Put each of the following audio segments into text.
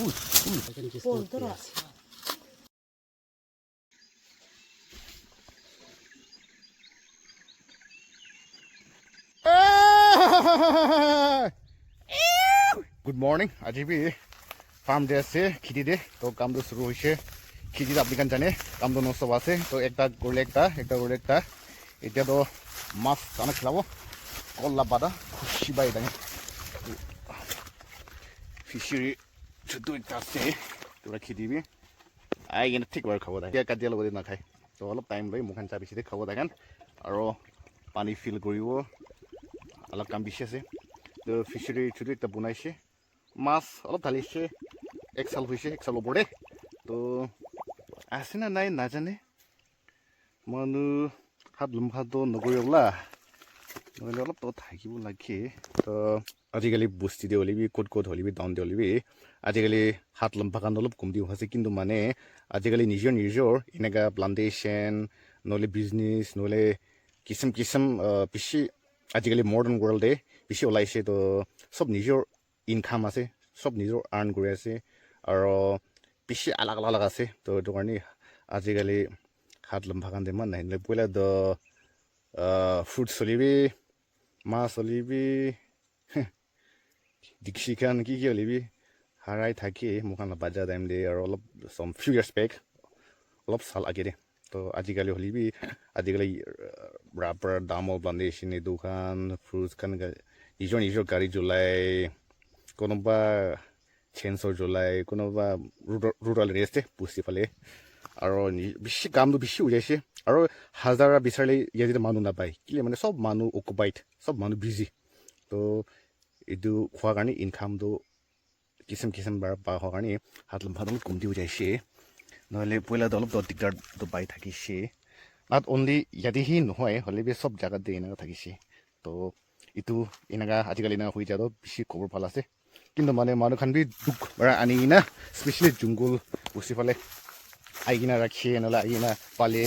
Poltera. Good morning. আজি B farm day আছে খেতি দে তো কামটো শুরু হয়েছে খেতিত আপনি কান জানে কামটো নষ্ট আছে তো একটা গড়লে একটা এতিয়া তো মাছ জানা খেলাব কল্লা বাদা খুশি বাই দাঙে ফিশারি ছোট একটা আছে তোরা খেদিবি আই কিনে ঠিক বাৰু খাব থাকে কাজিয়া লগতে নাখায় তো অলপ টাইম লৈ মুখান চা বেছিতে খাব থাকেন আৰু পানী ফিল কৰিব অলপ কাম বেছি আছে তো ফিশারি ছোট একটা বনাইছে মাছ অলপ ঢালিছে এক চাল হৈছে এক চাল ওপৰতে তো আছে না নাই নাজানে মানুহ হাত লম্ফাটো নকৰিবলা নহ'লে অলপ তো থাকিব লাগে তো আজিকালি বস্তি দি হ'লেবি ক'ত হ'লেবি টাউন দি হ'লেবি আজিকালি হাত লম্ফা কাৰণে অলপ কম দিব হৈছে কিন্তু মানে আজিকালি নিজৰ এনেকুৱা প্লান্টেশ্যন নহ'লে বিজনেছ নহ'লে কিচিম বেছি আজিকালি মডাৰ্ণ ৱৰ্ল্ডে বেছি ওলাইছে তো চব নিজৰ ইনকাম আছে সব নিজৰ আৰ্ণ কৰি আছে আৰু বেছি আলাগ আছে তো এইটো কাৰণে আজিকালি হাত লম্ফা কাৰণে ইমান নাই পইলা দ ফ্ৰুট চলিবি মাছ চলিবি ডিক্সিখান কি হ'লিবি হাৰাই থাকি মোখান বাজা টাইম দে আৰু অলপ চম ফিউ ইয়াৰ্ছ বেক অলপ চাল আগে দে তো আজিকালি হ'লিবি আজিকালি ৰাপাৰ দামৰ প্লান্টেশ্যন দোকান ফ্ৰুটছ খান নিজৰ গাড়ী জ্বলাই কোনোবা চেঞ্চৰ জ্বলাই কোনোবা ৰুৰাল ৰেষ্টে পুষ্টি ফালে আৰু বেছি কামটো বেছি উলিয়াইছে আৰু হাজাৰা বিচাৰিলে ইয়াত মানুহ নাপায় কেলৈ মানে চব মানুহ অকুপাইড চব মানুহ বিজি তো এইটো খোৱাৰ কাৰণে ইনকামটো কিচিম বাৰ পা হোৱাৰ কাৰণে হাত লম্ফাটো অলপ কমতি হৈ যাইছে নহ'লে পইলাটো অলপ দিগদাৰটো পাই থাকিছে নট অনলি ইয়াতেহি নহয় হ'লে বি চব জেগাতে এনেকুৱা থাকিছে তো এইটো এনেকুৱা আজিকালি এনেকুৱা হৈ যাওঁতো বেছি খবৰ ভাল আছে কিন্তু মানে মানুহখান বি দুখ আনি কিনা স্পেচিয়েলি জংঘল বস্তি ফালে আহি কিনা ৰাখে নহ'লে আহি কিনা পালে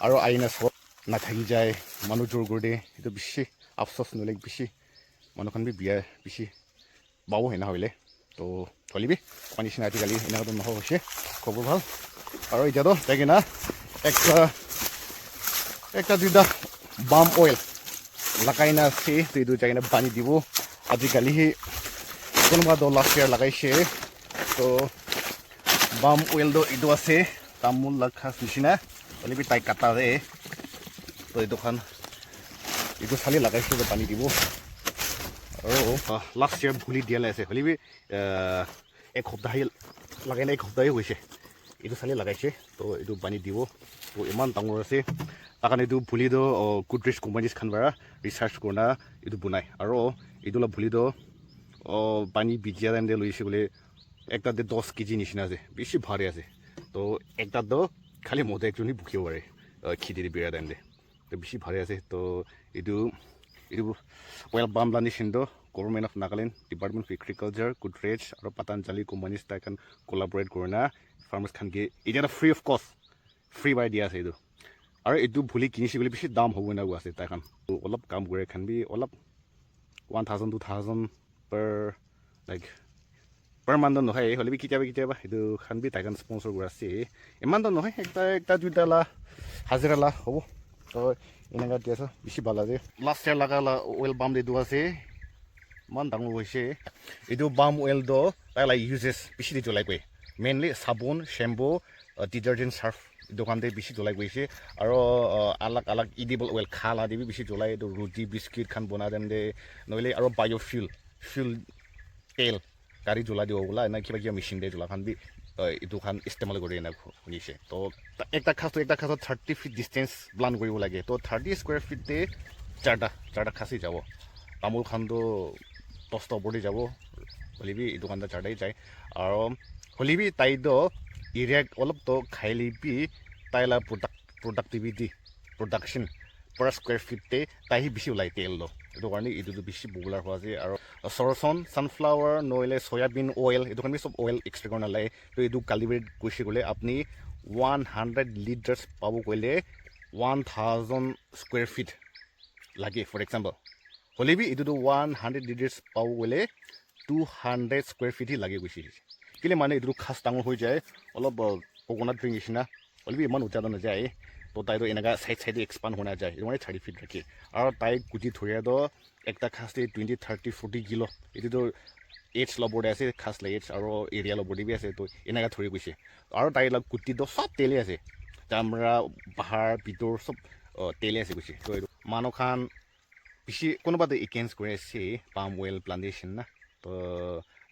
আৰু আহি কিনা চব নাথাকি যায় মানুহ জোৰ কৰি দিয়ে এইটো বেছি আফচোচ নহ'লে বেছি মানুহখান বি বিয়া বেছি বাবু সেনা হ'লে তো চলিবি পানী নিচিনা আজিকালি এনেকুৱাটো নহয় হৈছে খবৰ ভাল আৰু এতিয়াতো যাই কিনা একটা দুটা বাম অইল লাগাই না আছে তো এইটো যাই কিনা পানী দিব আজিকালি কোনোবা তো লাষ্ট ইয়াৰ লাগাইছে তো বাম অইলটো এইটো আছে তামোল লাখাছ নিচিনা হ'লেবি তাই কাটা দে তো এইটো চালি লাগাইছে তো পানী দিব আৰু লাষ্ট ইয়াৰ ভুলি দিয়ালে আছে হ'লেবি এক সপ্তাহে লাগাই নাই এক সপ্তাহে হৈছে এইটো চালি লাগাইছে তো এইটো পানী দিব তো ইমান ডাঙৰ আছে তাৰ কাৰণে এইটো ভুলিটো গুডৰেজ কোম্পানীজ খান পৰা ৰিচাৰ্চ কৰা এইটো বনাই আৰু এইটো অলপ ভুলিটো পানী বিজিয়া টাইম দে লৈছে বোলে একটাতে 10 কেজি নিচিনা আছে বেছি ভাৰে আছে তো একটাতো খালি মতে একজনী ভুকিব পাৰে খেতিৰ বিৰা টাইম দে তো বেছি ভাৰে আছে তো এইটো অইল বাম প্লান্টেশ্যনটো government of Nagaland department of agriculture Godrej আৰু পাতাঞ্জালি কোম্পানীজ তাই খান কোলাবৰেট কৰে না ফাৰ্মাৰ্ছ খানকে এতিয়া ফ্ৰী অফ কষ্ট ফ্ৰী বাই দিয়া আছে এইটো আৰু এইটো ভুলি কিনিছে বুলি বেছি দাম হ'ব এনেকুৱা আছে তাইখন অলপ কাম কৰে খান বি অলপ 1000 2000 per month নহয় হ'লে কেতিয়াবা সেইটো খান বি তাইখন স্পন্সৰ কৰা আছে ইমানটো নহয় একটা দুটা হাজিৰা হ'ব তো এনেকুৱা দি আছে বেছি ভাল আছে লাষ্ট ইয়াৰ লগা অইল বাম এইটো আছে ইমান ডাঙৰ হৈছে এইটো বাম অইলটো তাই ইউজেছ বেছি দি জ্বলাই গৈ মেইনলি চাবোন শ্বেম্পু ডিটাৰজেণ্ট চাৰ্ফ দোকানতে বেছি জ্বলাই গৈছে আৰু আলাগ ইডিবল অইল খালা দিবি বেছি জ্বলাই এইটো ৰুটি বিস্কিট খান বনাই দেম দে নহ'লে আৰু বায়'ফিউল তেল গাড়ী জ্বলাই দিব বোলা এনে কিবা মেচিন দিয়ে জ্বলা খান বি এইটো খান ইষ্টেমাল কৰি এনে শুনিছে তো একটা খাচত 30 ফিট ডিষ্টেঞ্চ প্লান কৰিব লাগে তো 30 স্কুৱেৰ ফিটতে চাৰটা খাচি যাব তামোল খানটো 10টা ওপৰতে যাব হ'লেবি এইটো খানটো চাৰটাই যায় আৰু হ'লেবি তাইতো এৰিয়াক অলপতো খাই লিবি তাইলা প্ৰডাকশ্যন পাৰ স্কুৱেৰ ফিটতে তাইহি বেছি ওলাই তেলটো এইটো কাৰণে এইটোতো বেছি পপুলাৰ হোৱা যায় আৰু চৰচন ছানফ্লাৱাৰ নহ'লে চয়াবিন অইল এইটো কাৰণে চব অইল এক্সট্ৰা কৰিব নালাগে তো এইটো কালিব্ৰেট কৰিছে গ'লে আপুনি 100 লিটাৰ্ছ পাব গ'লে 1000 স্কুৱেৰ ফিট লাগে ফৰ এক্সাম্পল হ'লেবি এইটোতো 100 লিটাৰ্ছ পাব গ'লে 200 স্কুৱেৰ ফিটহি লাগে গৈছে কেলে মানে এইটো খাচ ডাঙৰ হৈ যায় অলপ কোকোনাট ট্ৰি নিচিনা অলপি ইমান উচ্চাত নাযায় তো তাইতো এনেকা সাইডে এক্সপান্ড হোৱা নাযায় এইটো মানে 30 ফিট ৰাখি আৰু তাই গুটি ধৰিয়াতো একটা খাচলি 20 30 40 কিলো এইটোতো এইডছ ল'বৰে আছে খাচ এইডছ আৰু এৰিয়া ল'বৰে বি আছে তো এনেকা ধৰি গৈছে আৰু তাইৰ গুটিটো চব তেলে আছে চামৰা পাহাৰ ভিতৰ চব তেলে আছে গৈছে তো এইটো মানুহ খান বেছি কোনোবাটো এগেইনষ্ট কৰি আছে পাম অইল প্লান্টেশ্যন না তো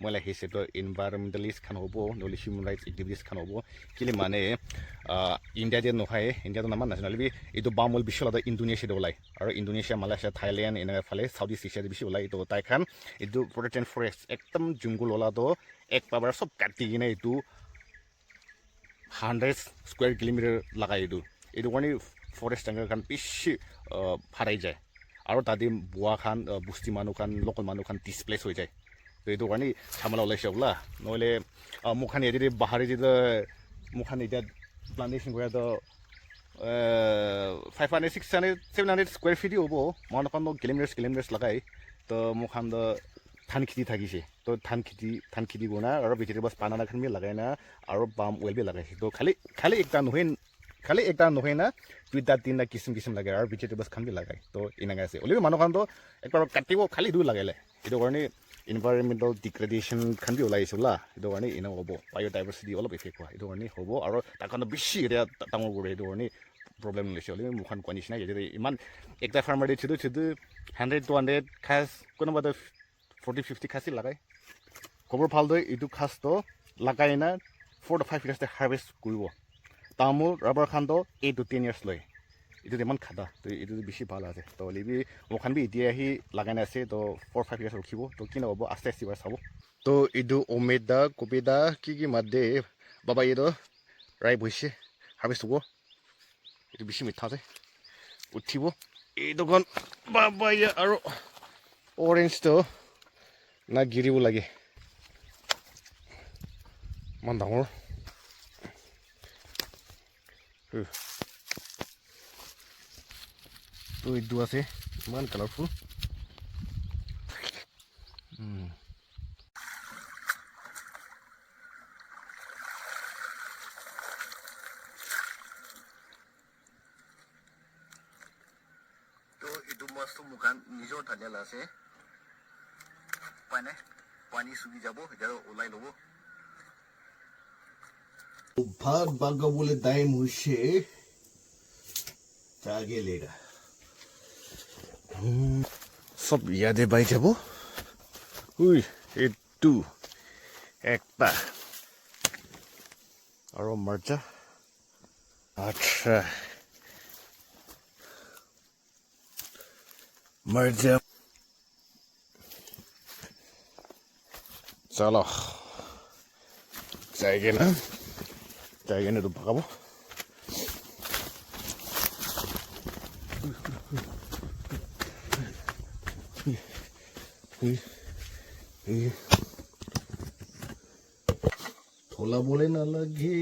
মই লাগিছে তো এনভাইৰমেণ্টেলিষ্ট খান হ'ব নহ'লে হিউমেন ৰাইটছ এক্টিভিষ্ট খান হ'ব কেলে মানে ইণ্ডিয়া যে নহয় ইণ্ডিয়াটো নামান নাছিল নহ'লে এইটো পাম অইল বেছি ওলায় ইণ্ডোনেছিয়াত ওলায় আৰু ইণ্ডোনেছিয়া মালয়েছিয়া থাইলেণ্ড এনেকুৱা ফালে চাউথ ইষ্ট এছিয়াত বেছি ওলায় তো তাই খান এইটো প্ৰটেক্টেড ফৰেষ্ট একদম জংঘল ওলাটো এক পাবাৰ চব কাটি কিনে এইটো 100 স্কুৱেৰ কিলোমিটাৰ লাগাই এইটো কাৰণে ফৰেষ্ট জাংগল খান বেছি ভাৰাই যায় আৰু তাতে বোৱা খান বস্তি মানুহ খান লোকেল মানুহ খান ডিছপ্লেচ হৈ যায় তো এইটো কাৰণে ঝামেলা ওলাইছে বোলা নহ'লে মোক খান যদি বাহাৰে যদি মোক খান এতিয়া প্লান্টেশ্যন কৰাটো 500 600 700 স্কুৱেৰ ফিটেই হ'ব মানুহ খান কিলোমিটাৰ্ছ লগাই তো মোক খান ধান খেতি থাকিছে তো ধান খেতি বনাই আৰু ভেজিটেবলছ বানানা খান বি লাগাই না আৰু পাম অইল বি লাগাইছে তো খালি একটা নহয় না দুইটা তিনিটা কিচিম লাগে আৰু ভেজিটেবলছ খান বি লাগায় তো এনেকৈ আছে হ'লেও মানুহ খানতো একবাৰ কাটিব খালি দুই লাগালে এইটো কাৰণে এনভাইৰমেণ্টেল ডিগ্ৰেডেশ্যন খান বি ওলাই আহিছে বোলা সেইটো কাৰণে এনে হ'ব বায়'ডাইভাৰ্চিটি অলপ এফেক্ট হোৱা এইটো কাৰণে হ'ব আৰু তাৰ কাৰণে বেছি এৰিয়া ডাঙৰ কৰে সেইটো কাৰণে প্ৰব্লেম লৈছে হ'লেও মুখান কোৱা নিচিনা যদি ইমান একটা ফাৰ্মাৰ চিধু 100 200 খাচ কোনোবাটো 40 50 খাচি লাগায় খবৰ ভাল দৈ এইটো খাচটো লাগাই না 4 to 5 years হাৰ্ভেষ্ট কৰিব তামোল ৰাবাৰ খানটো 8 to 10 years লয় এইটো ইমান খাদা তো এইটো বেছি ভাল আছে তো হ'লেবি মোখান বি এতিয়া আহি লাগাই আছে তো 4-5 years ৰখিব তো কি নহ'ব আস্তে আস্তে চাব তো এইটো অমেদা কবিদা কি মাত দে বাবা এইটো ৰাইপ হৈছে হাৰ্ভেষ্ট হ'ব এইটো বেছি মিঠা আছে উঠিব এইটোখন বাবা আৰু অৰেঞ্জটো না গিৰিব লাগে ইমান ডাঙৰ তো এইটো আছে ইমান কালাৰফুল তো এইটো মাছটো মুখান নিজৰ ধানিয়াল আছে পানী চুগি যাব এতিয়া ওলাই ল'ব ভাত বাগাবলে টাইম হৈছে জাগে লেগা সব ইয়াদে বাই যাব এইটো একটা আৰু মাৰ্জা আচ্ছা মাৰ্জা চলো যাইগে না তো ভাগাবো থোলা বলে না লাগে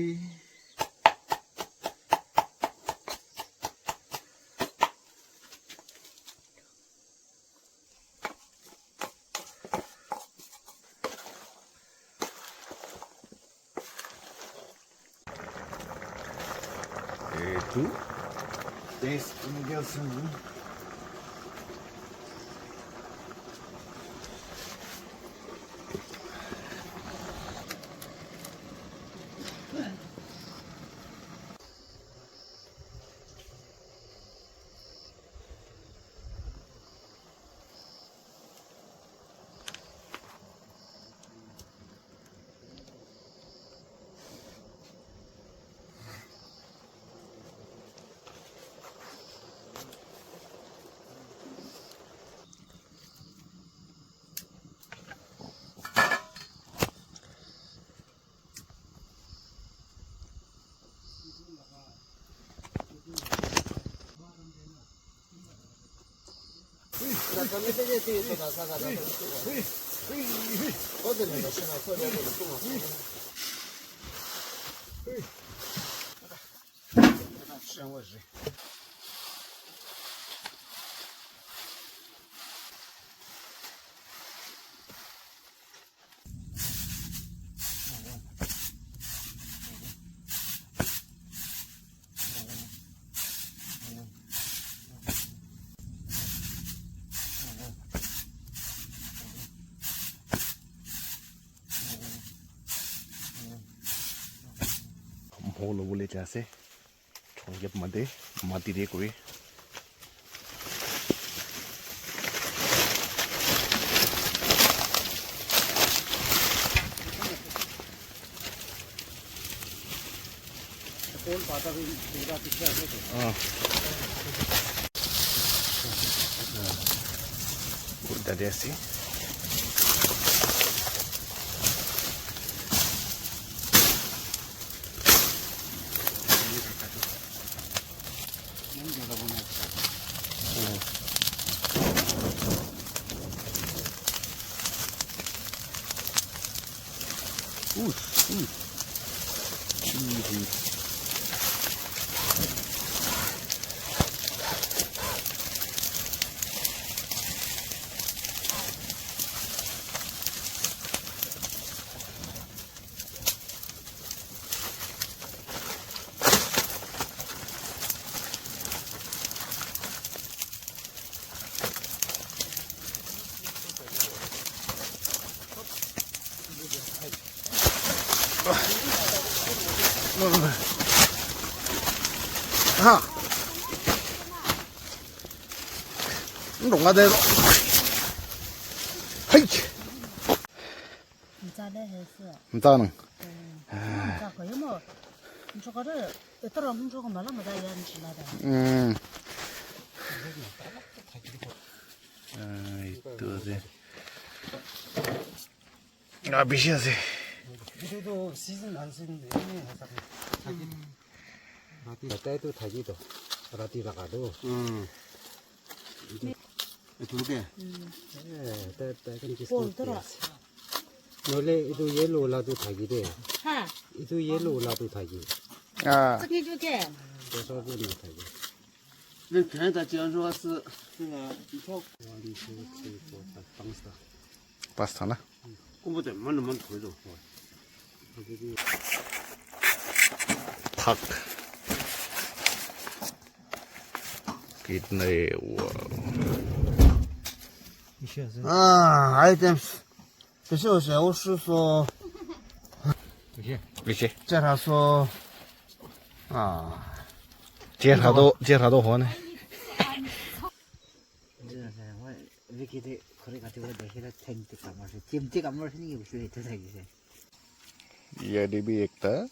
itu tes tinggal sini all over le jase chong yep made mati de kuri कोल पाता भी पूरा पीछे आने तो udah deh sih ha đúng là đây hey 你咋的还是？ ta nè 你咋可以么？你说个这，到了你说个嘛那么大烟吃了的？ itu sih nggak bisa sih 이래도 시즌 안 쓰는데 자기 라디 때도 타기도 라디라가도 두개 때 근데 볼더라. 원래 이도 옐로라도 타기래 哈， 이도 옐로라도 타기 ah 这个就给。 그래서 보는 타기 那全的讲说是那个你说 방스다 pas sana 公布怎么那么推动？ thak kitne wow 啊，还有点，不是我是说， bisa 叫他说，啊， 제라도 호네 이렇게 그래 가지고 내가 텐트 가면서 김치 가면서 이게 무슨 해도 되겠어 ya dibi ekta